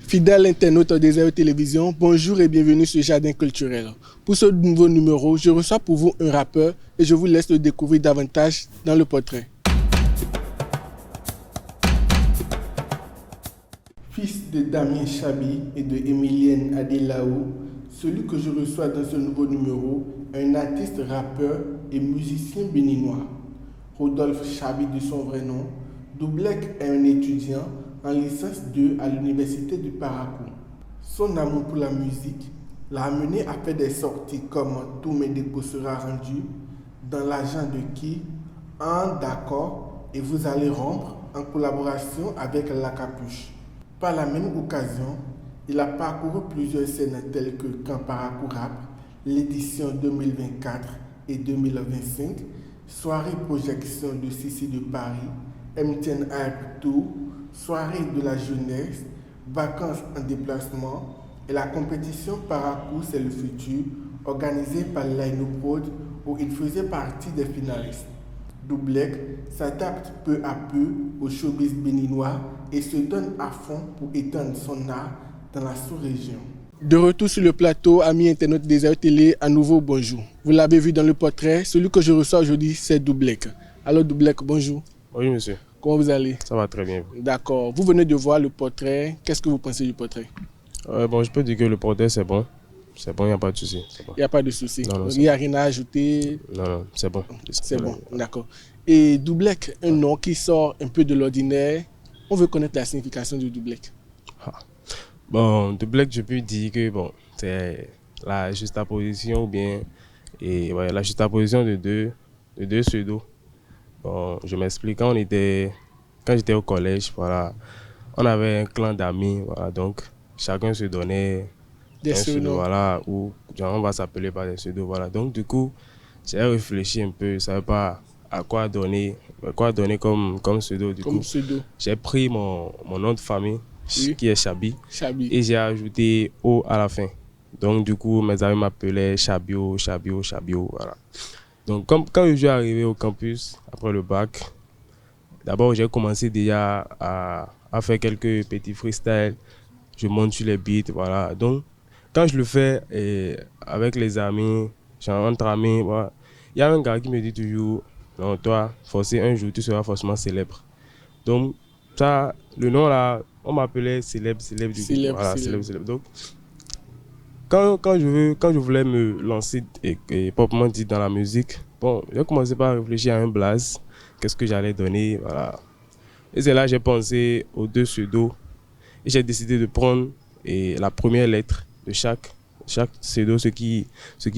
Fidèle internaute des Aéro Télévision, bonjour et bienvenue sur Jardin Culturel. Pour ce nouveau numéro, je reçois pour vous un rappeur et je vous laisse le découvrir davantage dans le portrait. Fils de Damien Chabi et de Emilienne Adelaou, celui que je reçois dans ce nouveau numéro est un artiste rappeur et musicien béninois. Rodolphe Chabi de son vrai nom, Doublek est un étudiant en licence 2 à l'université du Parakou. Son amour pour la musique l'a amené à faire des sorties comme Tous mes dépôts sera rendu, Dans l'agent de qui, En d'accord et Vous allez rompre en collaboration avec La Capuche. Par la même occasion, il a parcouru plusieurs scènes telles que Camp Parakou Rap, l'édition 2024 et 2025, soirée projection de Sissi de Paris, MTN Hype Tour, soirée de la jeunesse, vacances en déplacement et la compétition Parakou c'est le futur, organisée par l'Ainoprod où il faisait partie des finalistes. Doublek s'adapte peu à peu au showbiz béninois et se donne à fond pour étendre son art dans la sous-région. De retour sur le plateau, amis internautes des Aéro Télé, à nouveau bonjour. Vous l'avez vu dans le portrait, celui que je reçois aujourd'hui c'est Doublek. Alors Doublek, bonjour. Oui monsieur. Comment vous allez? Ça va très bien. D'accord. Vous venez de voir le portrait. Qu'est-ce que vous pensez du portrait? Bon, je peux dire que le portrait c'est bon. C'est bon, il n'y a pas de souci. Il n'y a pas de souci. Non, Il n'y a rien à ajouter. Non, c'est bon. C'est bon, d'accord. Et Doublek, un nom qui sort un peu de l'ordinaire. On veut connaître la signification de Doublek. Bon, Doublek, je peux dire que bon, c'est la juxtaposition ou bien la juxtaposition de deux pseudos. Bon, je m'explique. Quand j'étais au collège, voilà, on avait un clan d'amis, voilà, donc chacun se donnait Des pseudos, voilà, où genre, on va s'appeler par des pseudos, voilà. Donc du coup, j'ai réfléchi un peu, je savais pas à quoi donner comme pseudo. Du coup, j'ai pris mon nom de famille, oui, qui est Chabi, et j'ai ajouté O à la fin. Donc du coup, mes amis m'appelaient Chabio, voilà. Donc quand je suis arrivé au campus, après le bac, d'abord j'ai commencé déjà à faire quelques petits freestyles, je monte sur les beats, voilà. Donc quand je le fais avec les amis, genre entre amis, voilà, il y a un gars qui me dit toujours, non, toi, un jour, tu seras forcément célèbre. Donc, ça, le nom là, on m'appelait célèbre du coup. Voilà, célèbre. Donc, quand je voulais me lancer et proprement dit dans la musique, bon, j'ai commencé par réfléchir à un blaze, qu'est-ce que j'allais donner, voilà. Et c'est là que j'ai pensé aux deux pseudos et j'ai décidé de prendre la première lettre de chaque pseudo, ce qui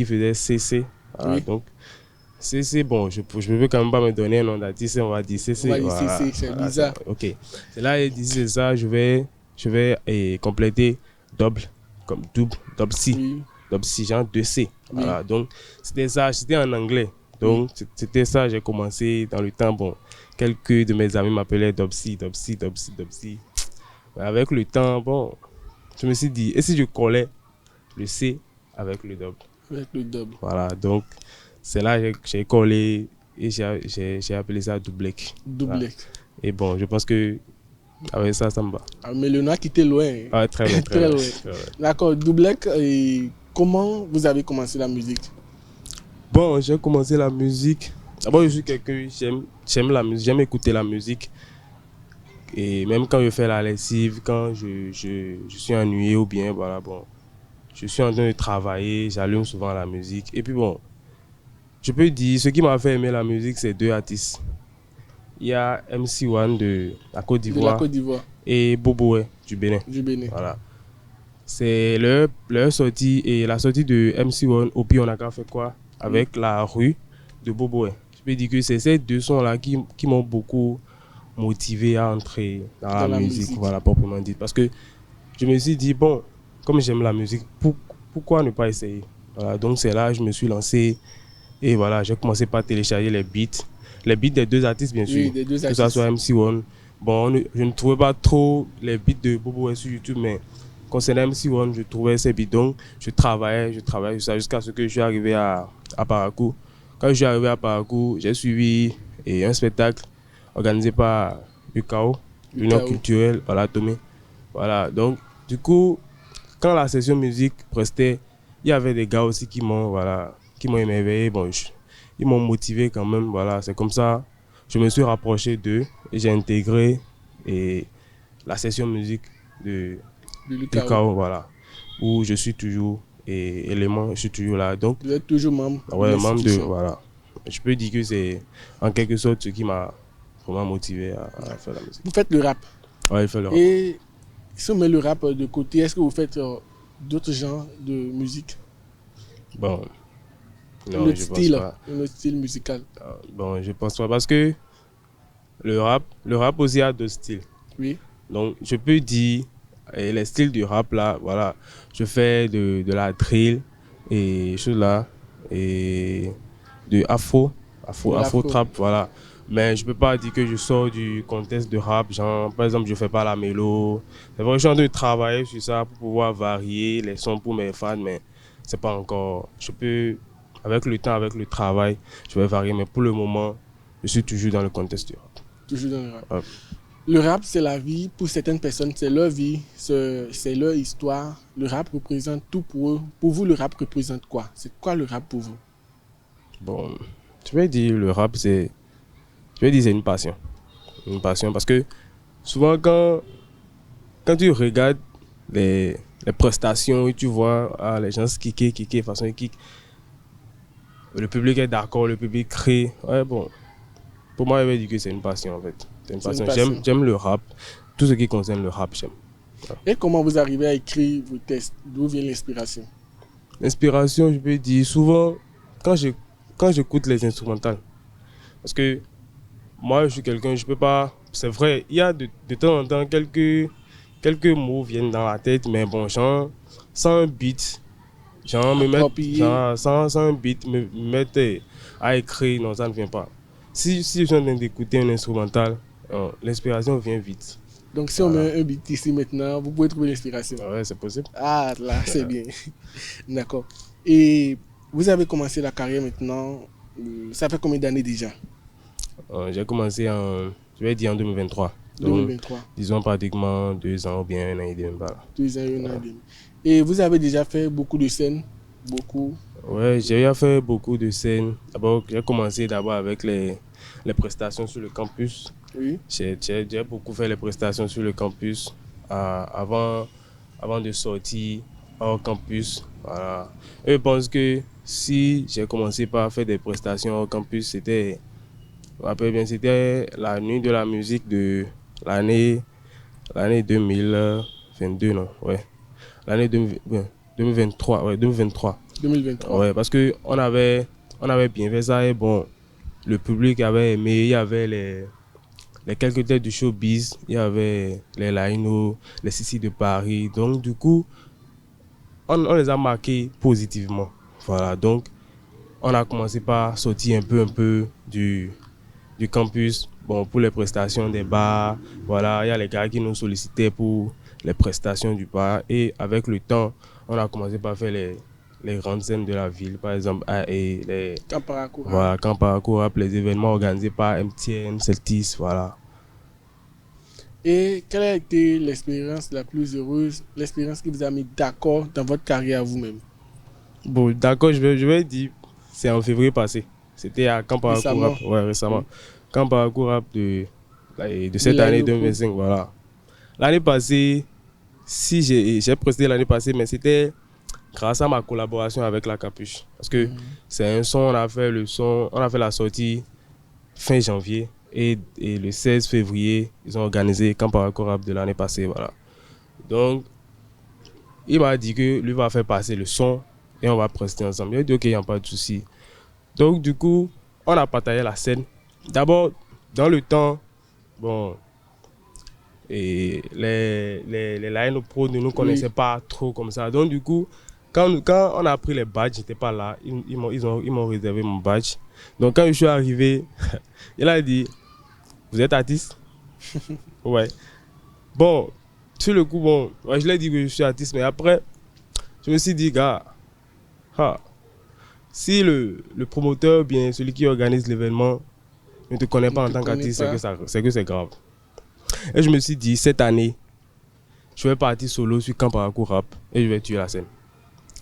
faisait CC. Voilà, oui. Donc, CC, bon, je ne peux quand même pas me donner un nom d'artiste, on va dire CC. On va dire CC, c'est bizarre. Ok. C'est là que c'est ça, je vais compléter double, comme double C. Oui. Double C, genre 2C. Oui. Voilà, donc, c'était en anglais. Donc, oui, c'était ça, j'ai commencé dans le temps. Bon, quelques de mes amis m'appelaient double C. Avec le temps, bon, je me suis dit, et si je collais le C avec le double? Avec le double. Voilà, donc c'est là que j'ai collé et j'ai appelé ça Doublek. Doublek. Voilà. Et bon, je pense que avec ça me va. Ah, mais le nom a quitté loin. Ah, très loin. Très loin. D'accord, Doublek, comment vous avez commencé la musique? Bon, j'ai commencé la musique. D'abord, je suis quelqu'un, j'aime la musique, j'aime écouter la musique. Et même quand je fais la lessive, quand je suis ennuyé ou bien, voilà, bon, je suis en train de travailler, j'allume souvent la musique. Et puis bon, je peux dire, ce qui m'a fait aimer la musique, c'est deux artistes. Il y a MC1 de la Côte d'Ivoire et Boboé du Bénin. Voilà. C'est leur sortie et la sortie de MC1, au pire on a qu'à fait quoi avec la rue de Boboé. Je peux dire que c'est ces deux sons-là qui m'ont beaucoup motivé à entrer dans la musique, voilà, proprement dit. Parce que je me suis dit, bon, comme j'aime la musique, pourquoi ne pas essayer? Voilà, donc c'est là que je me suis lancé et voilà, j'ai commencé par télécharger les beats des deux artistes, bien sûr, que ça soit MC1. Bon, je ne trouvais pas trop les beats de Bobo sur YouTube, mais concernant MC1, je trouvais ces beats, donc je travaillais sur ça jusqu'à ce que je suis arrivé à Parakou. Quand je suis arrivé à Parakou, j'ai suivi un spectacle organisé par UKO, l'Union culturelle, voilà, Tomé. Voilà, donc Du coup, quand la session musique prestait, il y avait des gars aussi qui m'ont émerveillé. Bon, ils m'ont motivé quand même. Voilà, c'est comme ça. Je me suis rapproché d'eux et j'ai intégré et la session musique de, De du Lucao. chaos, voilà, où je suis toujours et élément, je suis toujours là. Donc, Vous êtes toujours membre de ouais, membre de, l'institution. voilà. Je peux dire que c'est en quelque sorte ce qui m'a vraiment motivé à faire la musique. Vous faites le rap. Ouais, il fait le rap. Et si on met le rap de côté, est-ce que vous faites d'autres genres de musique? Bon, Un non, autre je pense style, pas. un autre style musical. Bon, je pense pas parce que le rap aussi a deux styles. Oui. Donc, je peux dire, les styles du rap là, voilà, je fais de la drill et choses là, et de De l'afro. trap, voilà. Mais je peux pas dire que je sors du contexte de rap, genre, par exemple, je fais pas la mélo. C'est vrai que je suis en train de travailler sur ça pour pouvoir varier les sons pour mes fans, mais c'est pas encore. Je peux, avec le temps, avec le travail, je vais varier, mais pour le moment, je suis toujours dans le contexte du rap. Toujours dans le rap. Ouais. Le rap, c'est la vie. Pour certaines personnes, c'est leur vie, c'est leur histoire. Le rap représente tout pour eux. Pour vous, le rap représente quoi? C'est quoi le rap pour vous? Bon, je vais dire le rap, c'est une passion. Une passion parce que souvent quand tu regardes les prestations et tu vois les gens kicker, façon kick, le public est d'accord, le public crie. Ouais, bon, pour moi, je vais dire que c'est une passion en fait. C'est une C'est une passion. passion. J'aime le rap. Tout ce qui concerne le rap, j'aime. Et comment vous arrivez à écrire vos textes? D'où vient l'inspiration? L'inspiration, je peux dire, souvent, quand j'écoute les instrumentales, parce que moi, je suis quelqu'un, je peux pas. C'est vrai, il y a de temps en temps quelques mots viennent dans la tête, mais bon, genre, sans un beat, genre, Approprié. sans un beat, me mettre à écrire, non, ça ne vient pas. Si je suis en train d'écouter un instrumental, l'inspiration vient vite. Donc si on met un beat ici maintenant, vous pouvez trouver l'inspiration. Ouais, c'est possible. Ah, là, c'est bien. D'accord. Et vous avez commencé la carrière maintenant, ça fait combien d'années déjà? J'ai commencé je vais dire en 2023. Donc, 2023. disons pratiquement 2 ans ou bien 1 an et demi. Voilà. 2 ans, 1 an et demi. Et vous avez déjà fait beaucoup de scènes? Beaucoup? Ouais, j'ai déjà fait beaucoup de scènes. D'abord, j'ai commencé d'abord avec les prestations sur le campus. Oui. J'ai beaucoup fait les prestations sur le campus avant de sortir hors campus. Voilà. Et je pense que si j'ai commencé par faire des prestations hors campus, c'était la nuit de la musique de l'année 2022, non? Ouais. L'année 2023, ouais, 2023. 2023. Ouais, parce que on avait bien fait ça et bon, le public avait aimé, il y avait les quelques têtes du showbiz, il y avait les Laino, les Sissi de Paris. Donc du coup, on les a marqués positivement. Voilà, donc on a commencé par sortir un peu du campus, bon, pour les prestations des bars. Voilà, il y a les gars qui nous sollicitaient pour les prestations du bar. Et avec le temps, on a commencé par faire les grandes scènes de la ville, par exemple, et les Camparacoura. voilà, Camp Parcours Rap, les événements organisés par MTN, Celtis, voilà. Et quelle a été l'expérience la plus heureuse, l'expérience qui vous a mis d'accord dans votre carrière vous-même? Bon, d'accord, je vais dire, c'est en février passé. C'était à Camp Parcours Récemment. Rap, ouais, récemment. Oui. Camp Parcours Rap de cette année 2025, voilà. L'année passée, si j'ai presté l'année passée, mais c'était grâce à ma collaboration avec La Capuche. Parce que c'est un son, on a fait la sortie fin janvier et le 16 février, ils ont organisé Camp Parcours Rap de l'année passée, voilà. Donc, il m'a dit que lui va faire passer le son et on va prester ensemble. Il a dit ok, il n'y a pas de souci. Donc, du coup, on a partagé la scène. D'abord, dans le temps, bon, et les Line Pro ne nous connaissaient pas trop comme ça. Donc, du coup, quand on a pris les badges, j'étais pas là. Ils m'ont réservé mon badge. Donc, quand je suis arrivé, il a dit, vous êtes artiste? Ouais. Bon, sur le coup, bon, ouais, je lui ai dit que je suis artiste, mais après, je me suis dit, gars, si le promoteur, bien celui qui organise l'événement, ne te connaît pas en tant qu'artiste, c'est que c'est grave. Et je me suis dit, cette année, je vais partir solo sur Camp Parcours Rap et je vais tuer la scène.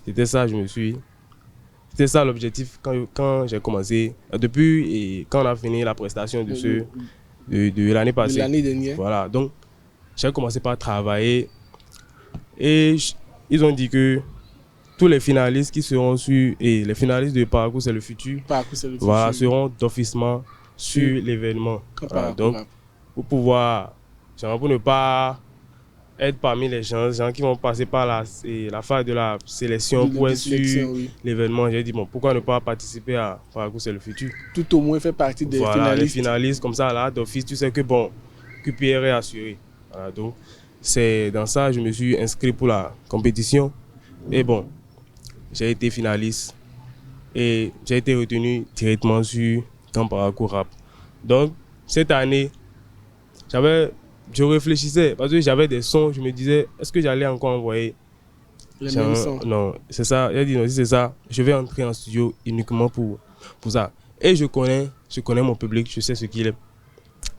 C'était ça, c'était ça l'objectif quand j'ai commencé, depuis et quand on a fini la prestation de l'année passée. De l'année dernière. Voilà, donc j'ai commencé par travailler et ils ont dit que tous les finalistes qui seront sur, et les finalistes de Parcours c'est le futur, voilà, seront d'officement sur l'événement. Voilà, donc pour pouvoir, pour ne pas être parmi les gens qui vont passer par la phase de la sélection pour être sur l'événement, j'ai dit bon, pourquoi ne pas participer à Parcours c'est le futur. Tout au moins faire partie des finalistes. Les finalistes comme ça là d'office, tu sais que bon, QPR est assuré. Voilà, donc c'est dans ça que je me suis inscrit pour la compétition et bon, j'ai été finaliste et j'ai été retenu directement sur Camp Parcours Rap. Donc cette année, je réfléchissais parce que j'avais des sons, je me disais est-ce que j'allais encore envoyer les mêmes sons? Non, c'est ça. J'ai dit non, si c'est ça, je vais entrer en studio uniquement pour ça. Et je connais mon public, je sais ce qu'il est.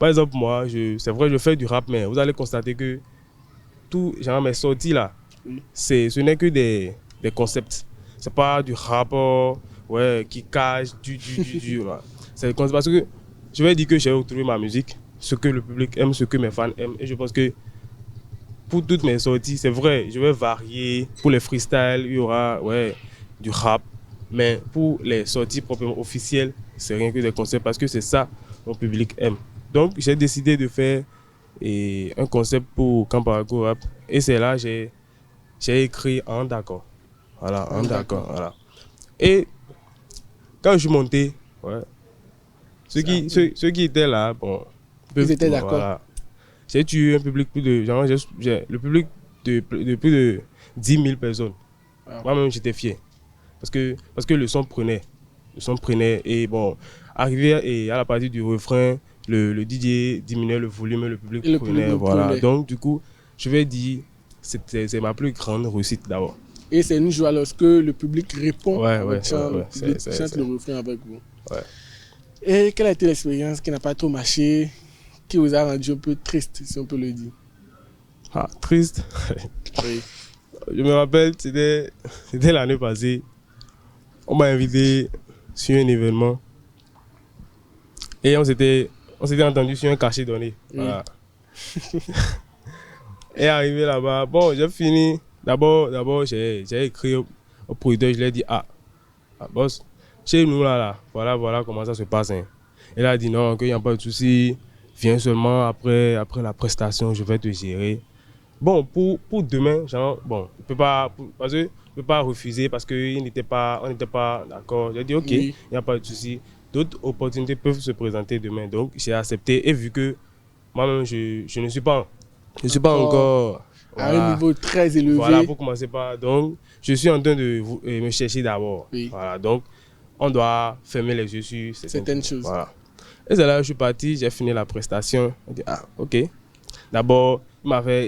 Par exemple, moi, c'est vrai, je fais du rap, mais vous allez constater que mes sorties là, ce n'est que des concepts. C'est pas du rap qui cache du voilà. C'est parce que je vais dire que j'ai retrouvé ma musique, ce que le public aime, ce que mes fans aiment. Et je pense que pour toutes mes sorties, c'est vrai, je vais varier. Pour les freestyles, il y aura du rap. Mais pour les sorties proprement officielles, c'est rien que des concepts parce que c'est ça mon public aime. Donc j'ai décidé de faire un concept pour Camp Parcours Rap. Et c'est là que j'ai écrit en d'accord. Voilà, en d'accord. Voilà. Et quand je suis monté, ceux qui étaient là, bon, ils étaient d'accord. Voilà. J'ai tué un public le public de plus de 10 000 personnes. Wow. Moi-même, j'étais fier. Parce que le son prenait. Et bon, arrivé à la partie du refrain, le DJ diminuait le volume, le public prenait. Voilà. Donc, du coup, je vais dire, c'est ma plus grande réussite d'abord. Et c'est une joie lorsque le public répond chante le refrain avec vous. Ouais. Et quelle a été l'expérience qui n'a pas trop marché, qui vous a rendu un peu triste, si on peut le dire? Ah, triste? Oui. Je me rappelle, c'était l'année passée. On m'a invité sur un événement. Et on s'était entendu sur un cachet donné. Voilà. Et arrivé là-bas, bon, j'ai fini. D'abord, j'ai écrit au producteur, je lui ai dit, boss, chez nous voilà comment ça se passe. Hein. Il a dit non, qu'il n'y a pas de souci, viens seulement après la prestation, je vais te gérer. Bon, pour demain, bon, je ne peux pas refuser parce qu'on n'était pas d'accord. J'ai dit ok, il n'y a pas de souci. D'autres opportunités peuvent se présenter demain, donc j'ai accepté. Et vu que moi-même, je ne suis pas encore à un niveau très élevé. Voilà, pour commencer par. Donc, je suis en train de me chercher d'abord. Oui. Voilà, donc, on doit fermer les yeux sur certaines choses. Voilà. Et c'est là que je suis parti, j'ai fini la prestation. J'ai dit, ok. D'abord,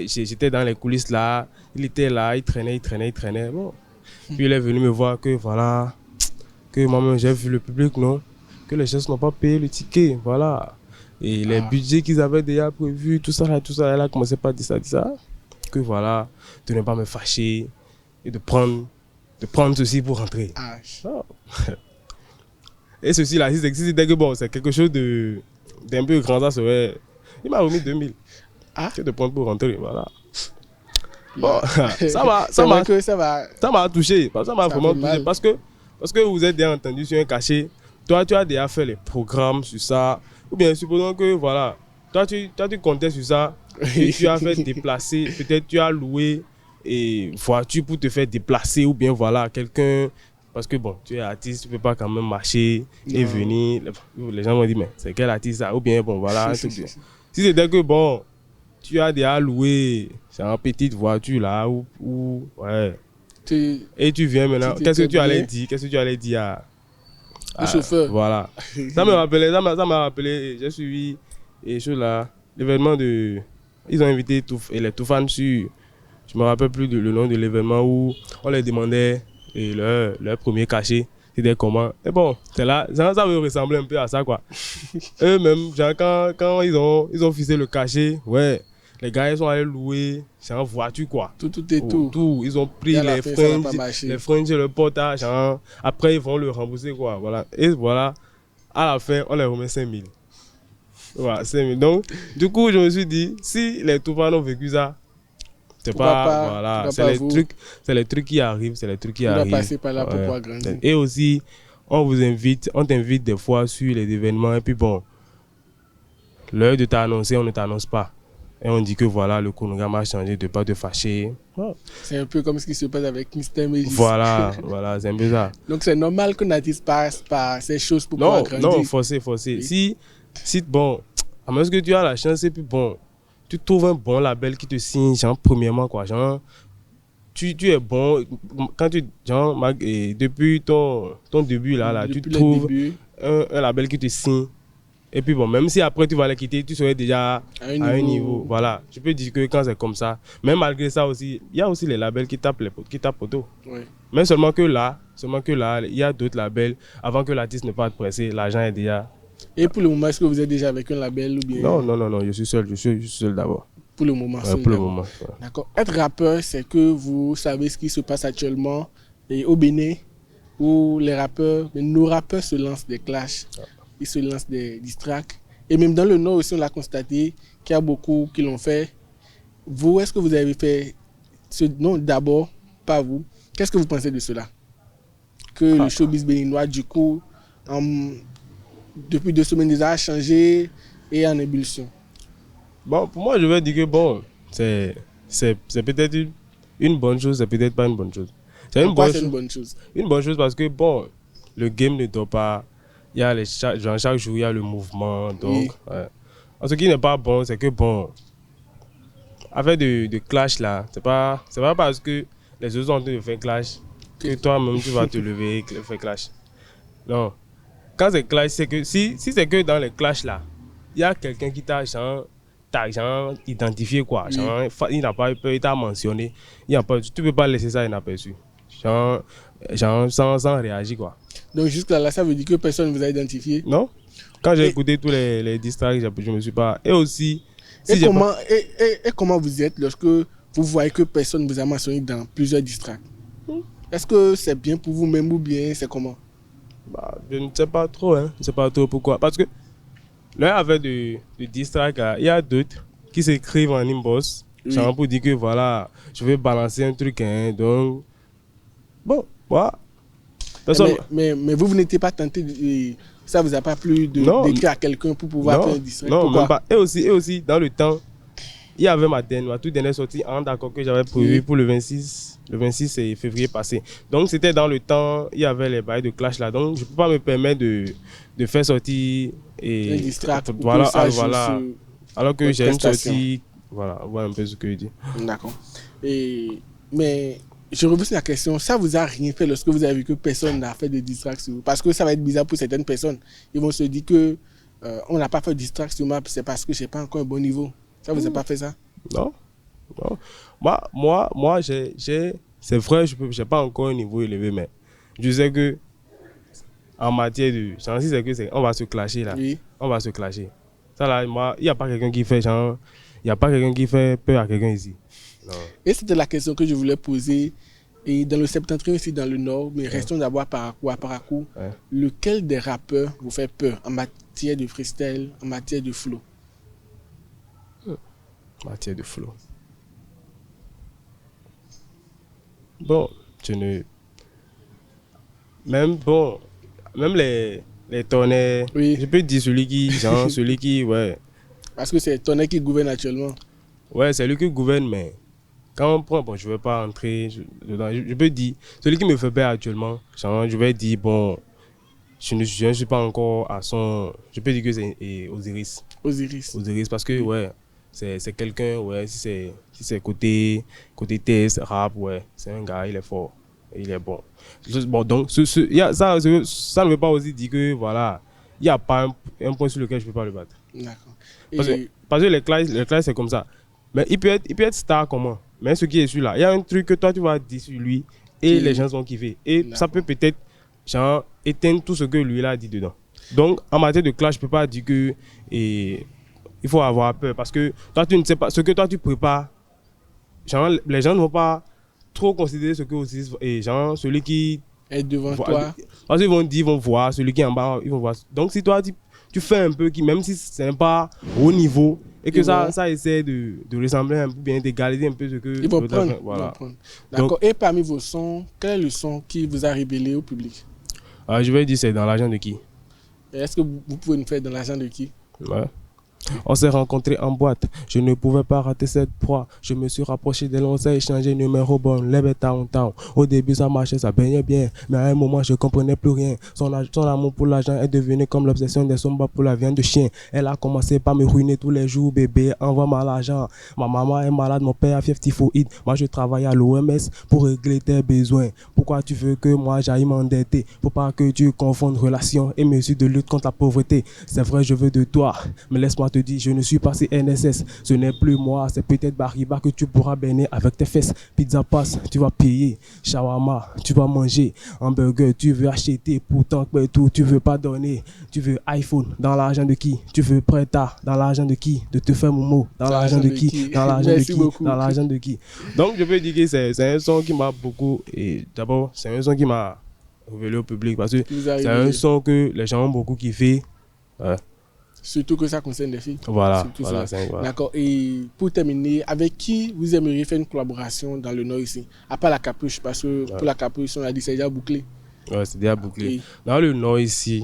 j'étais dans les coulisses là, il était là, il traînait. Bon. Puis il est venu me voir que voilà, que moi-même j'ai vu le public, non, que les gens n'ont pas payé le ticket, voilà. Et les budgets qu'ils avaient déjà prévus, tout ça, elle a commencé par dire ça. Que voilà, de ne pas me fâcher et de prendre ceci pour rentrer. Et ceci là, si c'était que bon, c'est quelque chose d'un peu grand, ça serait. Il m'a remis 2000. Que de prendre pour rentrer, voilà. Bon, ça m'a touché. Ça m'a vraiment touché. Parce que vous êtes déjà entendu sur un cachet. Toi, tu as déjà fait les programmes sur ça. Ou bien, supposons que voilà, toi, tu comptais sur ça. Et tu as fait déplacer, peut-être tu as loué une voiture pour te faire déplacer ou bien voilà, quelqu'un, parce que bon, tu es artiste, tu ne peux pas quand même marcher et venir. Les gens m'ont dit, mais c'est quel artiste ça? Ou bien bon, voilà. Si c'était que bon, tu as déjà loué une petite voiture là, et tu viens maintenant, qu'est-ce que tu allais dire au chauffeur? Voilà. Ça m'a rappelé, j'ai suivi et l'événement de. Ils ont invité les Toufans sur, je me rappelle plus le nom de l'événement où on leur demandait leur premier cachet, c'était comment. Et bon, c'est là, ça me ressemblait un peu à ça quoi. Eux-mêmes, quand ils ont fixé le cachet, les gars, ils sont allés louer, c'est en voiture, quoi. Tout et tout. Tout. Ils ont pris Et à la les fin, ça n'a pas fringes, marché. le portage, genre, après, ils vont le rembourser, quoi. Voilà. Et voilà, à la fin, on les remet 5 000. Voilà, 5 000. Donc, du coup, je me suis dit, si les Toupas n'ont vécu ça, c'est Pourquoi pas, voilà, pourquoi c'est pas les vous? trucs, c'est les trucs qui arrivent, c'est les trucs qui On doit arrivent. passer par là pour Ouais. pouvoir grandir. Et aussi, on t'invite des fois sur les événements, et puis bon, l'heure de t'annoncer, on ne t'annonce pas. Et on dit que voilà, le chronogramme a changé, de ne pas te fâcher. C'est un peu comme ce qui se passe avec Mister Megis. Voilà, voilà, c'est un peu ça. Donc c'est normal qu'un artiste passe par ces choses pour pouvoir grandir. Non, forcé. Oui. Si, bon, à moins que tu as la chance, et puis bon, tu trouves un bon label qui te signe, genre, premièrement, quoi, genre, tu es bon, quand tu, genre, et depuis ton début, là, Depuis tu le trouves début, un label qui te signe. Et puis bon, même si après tu vas les quitter, tu serais déjà à un niveau. Voilà, je peux dire que quand c'est comme ça, même malgré ça aussi, il y a aussi les labels qui tapent poteaux. oui. Mais seulement que là, il y a d'autres labels. Avant que l'artiste ne parte presser, l'argent est déjà... Et pour le moment, est-ce que vous êtes déjà avec un label ou bien... Non, je suis seul d'abord. Pour le moment, seul Pour le d'abord. moment. Ouais. D'accord. Être rappeur, c'est que vous savez ce qui se passe actuellement et au Bénin, où les rappeurs, nos rappeurs se lancent des clashs, ils se lancent des diss tracks. Et même dans le Nord aussi, on l'a constaté qu'il y a beaucoup qui l'ont fait. Vous, est-ce que vous avez fait ce... Non, d'abord, pas vous. Qu'est-ce que vous pensez de cela? Que le showbiz béninois, du coup, depuis 2 semaines déjà, a changé et en ébullition. Bon, pour moi, je vais dire que bon, c'est peut-être une bonne chose, c'est peut-être pas une bonne chose. C'est une bonne chose. Une bonne chose parce que bon, le game ne dort pas. Il y a chaque jour, il y a le mouvement. Donc, Oui. ouais. Ce qui n'est pas bon, c'est que bon, avec de clash là, c'est pas parce que les autres sont en train de faire clash que toi-même tu vas te lever et faire clash. Non. Quand c'est clash, c'est que si c'est que dans les clashs là, il y a quelqu'un qui t'a identifié quoi. Oui. Genre, il n'a pas eu peur, il t'a mentionné. Tu ne peux pas laisser ça inaperçu. Genre sans réagir quoi. Donc jusqu'à là, ça veut dire que personne ne vous a identifié. Non. Quand j'ai écouté tous les diss tracks, je me suis pas... Et aussi... Et comment vous êtes lorsque vous voyez que personne ne vous a mentionné dans plusieurs diss tracks? Est-ce que c'est bien pour vous-même ou bien c'est comment? Bah, je ne sais pas trop, hein. Je ne sais pas trop pourquoi. Parce que là, avec de diss tracks, il y a d'autres qui s'écrivent en inbox. Oui. Genre pour dire que voilà, je vais balancer un truc, hein. Donc... Bon, voilà. Personne... Mais vous n'étiez pas tenté de... Ça vous a pas plu d'écrire à quelqu'un pour pouvoir faire un diss track? Non, pourquoi? même pas. Et aussi, dans le temps, il y avait ma toute dernière sortie en d'accord que j'avais prévu pour le 26 février passé. Donc c'était dans le temps, il y avait les bails de clash là. Donc je ne peux pas me permettre de faire sortir et un diss track voilà. sur Alors que j'ai une prestation. sortie, voilà, voilà un peu ce que je dis. D'accord. Mais je reviens sur la question, ça vous a rien fait lorsque vous avez vu que personne n'a fait de diss track sur vous? Parce que ça va être bizarre pour certaines personnes. Ils vont se dire que on n'a pas fait de diss track sur moi, c'est parce que je n'ai pas encore un bon niveau. Ça vous a pas fait ça? Non. Moi c'est vrai, je n'ai pas encore un niveau élevé, mais je sais que en matière de... Si c'est que on va se clasher là. Oui. On va se clasher. Ça là, moi, il n'y a pas quelqu'un qui fait genre... Il n'y a pas quelqu'un qui fait peur à quelqu'un ici. Non. Et c'était la question que je voulais poser. Et dans le septentrion, aussi dans le nord, mais restons d'abord à Paracou. Ouais. Lequel des rappeurs vous fait peur en matière de freestyle, en matière de flow? Matière de flow. Bon, même les tonnerres, Oui. je peux dire celui qui, ouais. Parce que c'est Tonnerre qui gouverne actuellement. Ouais, c'est lui qui gouverne, mais quand on prend, bon, je ne vais pas entrer dedans. Je peux dire, celui qui me fait peur actuellement, genre, je vais dire, bon, je ne suis pas encore à son... Je peux dire que c'est Osiris. Osiris, parce que, ouais, c'est quelqu'un, ouais, si c'est côté test, rap, ouais, c'est un gars, il est fort, il est bon. Bon, donc, ça ne veut pas aussi dire que, voilà, il n'y a pas un point sur lequel je ne peux pas le battre. D'accord. Parce que les classes, c'est comme ça. Mais il peut être star comment? Mais ce qui est celui-là, il y a un truc que toi, tu vas dire sur lui et les gens vont kiffer. Et ça peut peut-être genre, éteindre tout ce que lui là a dit dedans. Donc, en matière de clash, je ne peux pas dire que il faut avoir peur parce que toi, tu ne sais pas ce que toi tu prépares. Genre, les gens ne vont pas trop considérer ce que aussi et genre celui qui est devant toi. Parce qu'ils vont dire, ils vont voir celui qui est en bas, ils vont voir. Donc si toi tu fais un peu même si ce n'est pas au niveau et que ça essaie de ressembler un peu bien, d'égaliser un peu ce que ils vont prendre. Voilà. D'accord. Et parmi vos sons, quel est le son qui vous a révélé au public? Je vais dire c'est dans l'argent de qui. Est-ce que vous pouvez nous faire dans l'argent de qui? Ouais. On s'est rencontrés en boîte, je ne pouvais pas rater cette proie. Je me suis rapproché d'elle, on s'est échangé numéro bon, les town. Au début ça marchait, ça baignait bien, mais à un moment je comprenais plus rien. Son amour pour l'argent est devenu comme l'obsession des sombas pour la viande de chien. Elle a commencé par me ruiner tous les jours, bébé, envoie-moi l'argent. Ma maman est malade, mon père a fièvre typhoïde. Moi je travaille à l'OMS pour régler tes besoins. Pourquoi tu veux que moi j'aille m'endetter? Faut pas que tu confondes relation et mesures de lutte contre la pauvreté. C'est vrai, je veux de toi, mais laisse-moi te dire, je ne suis pas CNSS. Ce n'est plus moi, c'est peut-être Bariba que tu pourras bénir avec tes fesses. Pizza passe, tu vas payer. Shawarma, tu vas manger. Hamburger, tu veux acheter. Pourtant, tout, tu veux pas donner. Tu veux iPhone, dans l'argent de qui? Tu veux Preta, dans l'argent de qui? De te faire Momo, dans l'argent de qui? Dans l'argent de qui? Dans l'argent de qui? Donc, je peux dire que c'est un son qui m'a beaucoup. Et d'abord, c'est un son qui m'a révélé au public parce que c'est un son que les gens ont beaucoup kiffé. Ouais. Surtout que ça concerne les filles. Voilà. Voilà. D'accord. Et pour terminer, avec qui vous aimeriez faire une collaboration dans le Nord ici? À part la Capuche, parce que pour la Capuche, on a dit c'est déjà bouclé. Ouais, c'est déjà bouclé. Oui. Dans le Nord ici,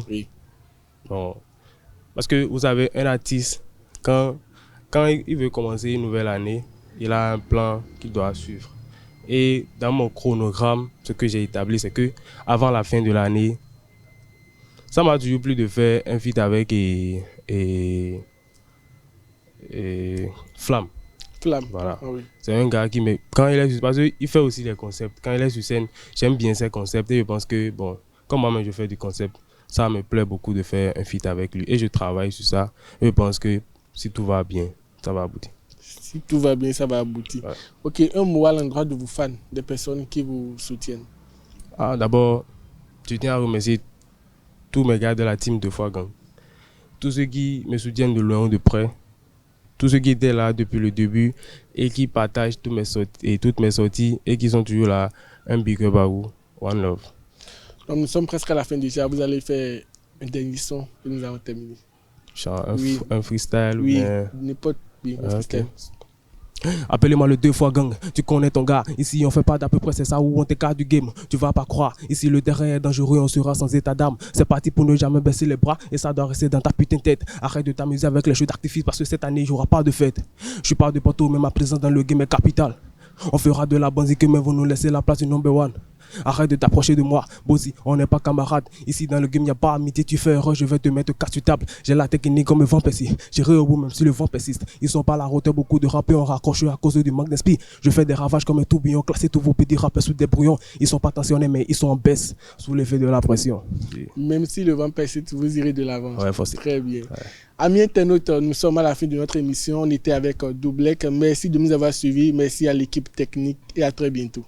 bon, parce que vous savez, un artiste, quand il veut commencer une nouvelle année, il a un plan qu'il doit suivre. Et dans mon chronogramme, ce que j'ai établi, c'est que avant la fin de l'année, ça m'a toujours plu de faire un feat avec Flamme. Voilà. Ah oui. C'est un gars qui quand il est parce qu'il fait aussi des concepts. Quand il est sur scène, j'aime bien ses concepts et je pense que bon, comme moi-même je fais du concept, ça me plaît beaucoup de faire un feat avec lui et je travaille sur ça. Et je pense que si tout va bien, ça va aboutir. Si tout va bien, ça va aboutir. Ouais. Ok, un mot à l'endroit de vos fans, des personnes qui vous soutiennent. D'abord, je tiens à remercier tous mes gars de la team de Fois Gang, tous ceux qui me soutiennent de loin ou de près, tous ceux qui étaient là depuis le début et qui partagent toutes mes sorties et qui sont toujours là. Un big up à vous, one love. Donc nous sommes presque à la fin déjà, vous allez faire un dernier son et nous allons terminer. Un freestyle? Oui, n'importe quoi, un freestyle. Appelez-moi le 2 fois gang, tu connais ton gars. Ici on fait pas d'à peu près, c'est ça où on t'écarte du game. Tu vas pas croire, ici le terrain est dangereux, on sera sans état d'âme. C'est parti pour ne jamais baisser les bras et ça doit rester dans ta putain de tête. Arrête de t'amuser avec les jeux d'artifice parce que cette année il n'y aura pas de fête. Je suis pas de poteau mais ma présence dans le game est capitale. On fera de la banzique mais vont nous laisser la place du number one. Arrête de t'approcher de moi, Bozi, on n'est pas camarades. Ici dans le game, y a pas amitié, tu fais erreur, je vais te mettre casse sur table. J'ai la technique comme le vent persiste. J'irai au bout même si le vent persiste. Ils sont pas à la hauteur, beaucoup de rappeurs ont raccroché à cause du manque d'esprit. Je fais des ravages comme un tourbillon, classer tous vos petits rappeurs sous des brouillons. Ils sont pas tensionnés mais ils sont en baisse, sous l'effet de la pression. Même si le vent persiste, vous irez de l'avant. Ouais, forcément. Très bien. Ouais. Amis internautes, nous sommes à la fin de notre émission. On était avec Doublek. Merci de nous avoir suivis. Merci à l'équipe technique et à très bientôt.